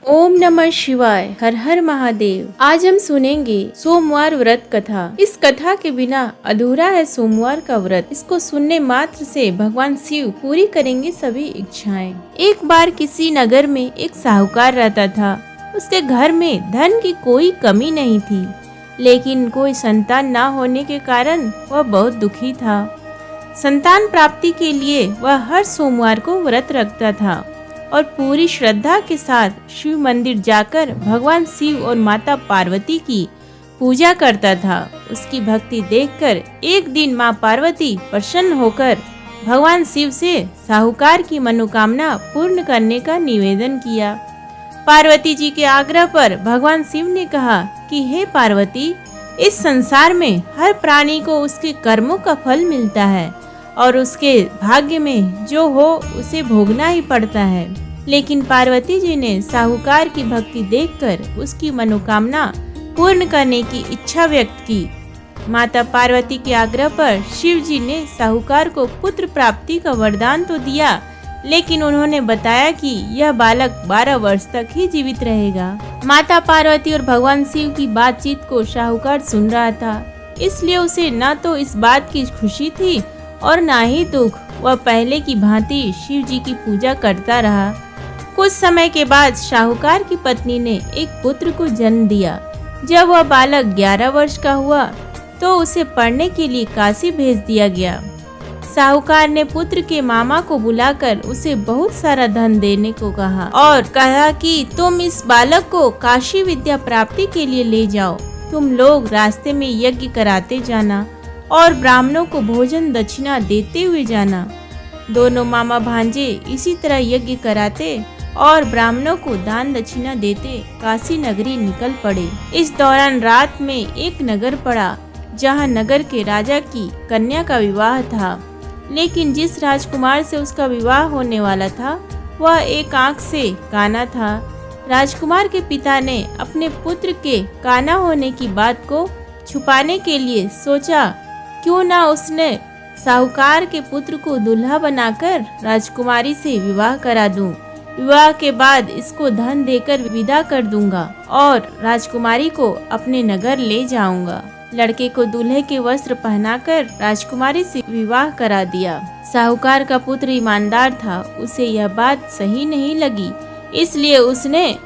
ओम नमः शिवाय। हर हर महादेव। आज हम सुनेंगे सोमवार व्रत कथा। इस कथा के बिना अधूरा है सोमवार का व्रत। इसको सुनने मात्र से भगवान शिव पूरी करेंगे सभी इच्छाएं। एक बार किसी नगर में एक साहूकार रहता था। उसके घर में धन की कोई कमी नहीं थी, लेकिन कोई संतान न होने के कारण वह बहुत दुखी था। संतान प्राप्ति के लिए वह हर सोमवार को व्रत रखता था और पूरी श्रद्धा के साथ शिव मंदिर जाकर भगवान शिव और माता पार्वती की पूजा करता था। उसकी भक्ति देखकर एक दिन माँ पार्वती प्रसन्न होकर भगवान शिव से साहूकार की मनोकामना पूर्ण करने का निवेदन किया। पार्वती जी के आग्रह पर भगवान शिव ने कहा कि हे पार्वती, इस संसार में हर प्राणी को उसके कर्मों का फल मिलता है और उसके भाग्य में जो हो उसे भोगना ही पड़ता है। लेकिन पार्वती जी ने साहूकार की भक्ति देखकर उसकी मनोकामना पूर्ण करने की इच्छा व्यक्त की। माता पार्वती के आग्रह पर शिव जी ने साहूकार को पुत्र प्राप्ति का वरदान तो दिया, लेकिन उन्होंने बताया कि यह बालक 12 वर्ष तक ही जीवित रहेगा। माता पार्वती और भगवान शिव की बातचीत को साहूकार सुन रहा था, इसलिए उसे न तो इस बात की खुशी थी और ना ही दुख। वह पहले की भांति शिव जी की पूजा करता रहा। कुछ समय के बाद साहूकार की पत्नी ने एक पुत्र को जन्म दिया। जब वह बालक 11 वर्ष का हुआ तो उसे पढ़ने के लिए काशी भेज दिया गया। साहूकार ने पुत्र के मामा को बुलाकर उसे बहुत सारा धन देने को कहा और कहा कि तुम इस बालक को काशी विद्या प्राप्ति के लिए ले जाओ। तुम लोग रास्ते में यज्ञ कराते जाना और ब्राह्मणों को भोजन दक्षिणा देते हुए जाना। दोनों मामा भांजे इसी तरह यज्ञ कराते और ब्राह्मणों को दान दक्षिणा देते काशी नगरी निकल पड़े। इस दौरान रात में एक नगर पड़ा जहां नगर के राजा की कन्या का विवाह था, लेकिन जिस राजकुमार से उसका विवाह होने वाला था वह एक आंख से काना था। राजकुमार के पिता ने अपने पुत्र के काना होने की बात को छुपाने के लिए सोचा क्यों ना उसने साहूकार के पुत्र को दूल्हा बनाकर राजकुमारी से विवाह करा दूं। विवाह के बाद इसको धन देकर विदा कर दूंगा और राजकुमारी को अपने नगर ले जाऊंगा। लड़के को दूल्हे के वस्त्र पहनाकर राजकुमारी से विवाह करा दिया। साहूकार का पुत्र ईमानदार था, उसे यह बात सही नहीं लगी, इसलिए उसने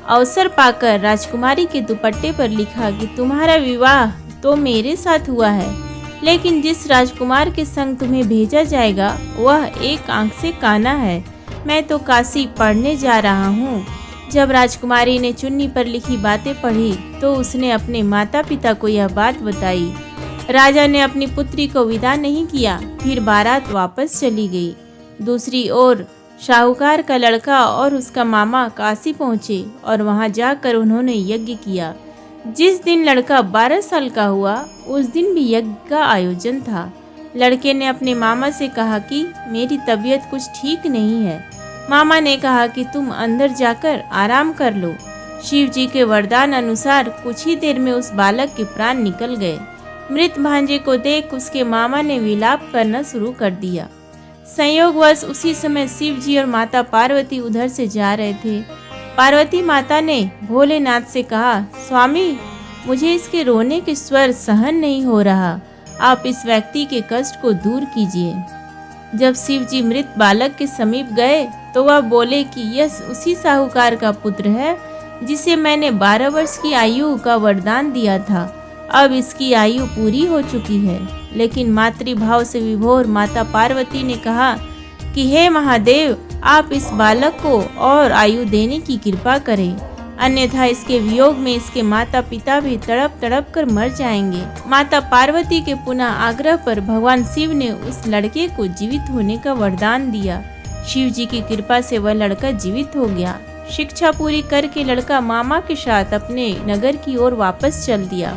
अवसर पाकर राजकुमारी के दुपट्टे पर लिखा कि तुम्हारा विवाह तो मेरे साथ हुआ है, लेकिन जिस राजकुमार के संग तुम्हें भेजा जाएगा वह एक आंख से काना है। मैं तो काशी पढ़ने जा रहा हूँ। जब राजकुमारी ने चुन्नी पर लिखी बातें पढ़ी तो उसने अपने माता पिता को यह बात बताई। राजा ने अपनी पुत्री को विदा नहीं किया, फिर बारात वापस चली गई। दूसरी ओर साहूकार का लड़का और उसका मामा काशी पहुँचे और वहाँ जाकर उन्होंने यज्ञ किया। जिस दिन लड़का 12 साल का हुआ उस दिन भी यज्ञ का आयोजन था। लड़के ने अपने मामा से कहा कि मेरी तबीयत कुछ ठीक नहीं है। मामा ने कहा कि तुम अंदर जाकर आराम कर लो। शिव जी के वरदान अनुसार कुछ ही देर में उस बालक के प्राण निकल गए। मृत भांजे को देख उसके मामा ने विलाप करना शुरू कर दिया। संयोगवश उसी समय शिव जी और माता पार्वती उधर से जा रहे थे। पार्वती माता ने भोलेनाथ से कहा, स्वामी, मुझे इसके रोने के स्वर सहन नहीं हो रहा, आप इस व्यक्ति के कष्ट को दूर कीजिए। जब शिव जी मृत बालक के समीप गए तो वह बोले कि यह उसी साहूकार का पुत्र है जिसे मैंने 12 वर्ष की आयु का वरदान दिया था। अब इसकी आयु पूरी हो चुकी है। लेकिन मातृभाव से विभोर माता पार्वती ने कहा कि हे महादेव, आप इस बालक को और आयु देने की कृपा करें, अन्यथा इसके वियोग में इसके माता पिता भी तड़प तड़प कर मर जाएंगे। माता पार्वती के पुनः आग्रह पर भगवान शिव ने उस लड़के को जीवित होने का वरदान दिया। शिव जी की कृपा से वह लड़का जीवित हो गया। शिक्षा पूरी करके लड़का मामा के साथ अपने नगर की ओर वापस चल दिया।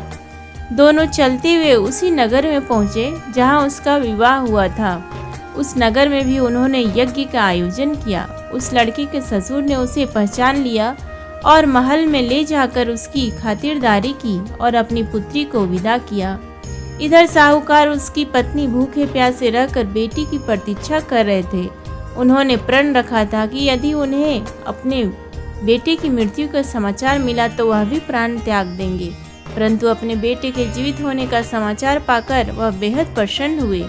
दोनों चलते हुए उसी नगर में पहुँचे जहाँ उसका विवाह हुआ था। उस नगर में भी उन्होंने यज्ञ का आयोजन किया। उस लड़के के ससुर ने उसे पहचान लिया और महल में ले जाकर उसकी खातिरदारी की और अपनी पुत्री को विदा किया। इधर साहूकार उसकी पत्नी भूखे प्यासे रहकर बेटी की प्रतीक्षा कर रहे थे। उन्होंने प्रण रखा था कि यदि उन्हें अपने बेटे की मृत्यु का समाचार मिला तो वह भी प्राण त्याग देंगे, परंतु अपने बेटे के जीवित होने का समाचार पाकर वह बेहद प्रसन्न हुए।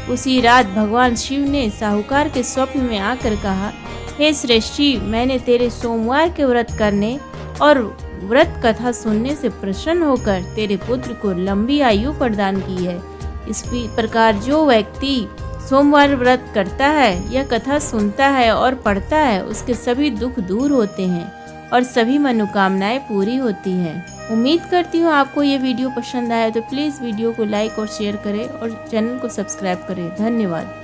उसी रात भगवान शिव ने साहूकार के स्वप्न में आकर कहा, हे श्रेष्ठी, मैंने तेरे सोमवार के व्रत करने और व्रत कथा सुनने से प्रसन्न होकर तेरे पुत्र को लंबी आयु प्रदान की है। इस प्रकार जो व्यक्ति सोमवार व्रत करता है या कथा सुनता है और पढ़ता है, उसके सभी दुख दूर होते हैं और सभी मनोकामनाएं पूरी होती हैं। उम्मीद करती हूँ आपको ये वीडियो पसंद आया, तो प्लीज़ वीडियो को लाइक और शेयर करें और चैनल को सब्सक्राइब करें। धन्यवाद।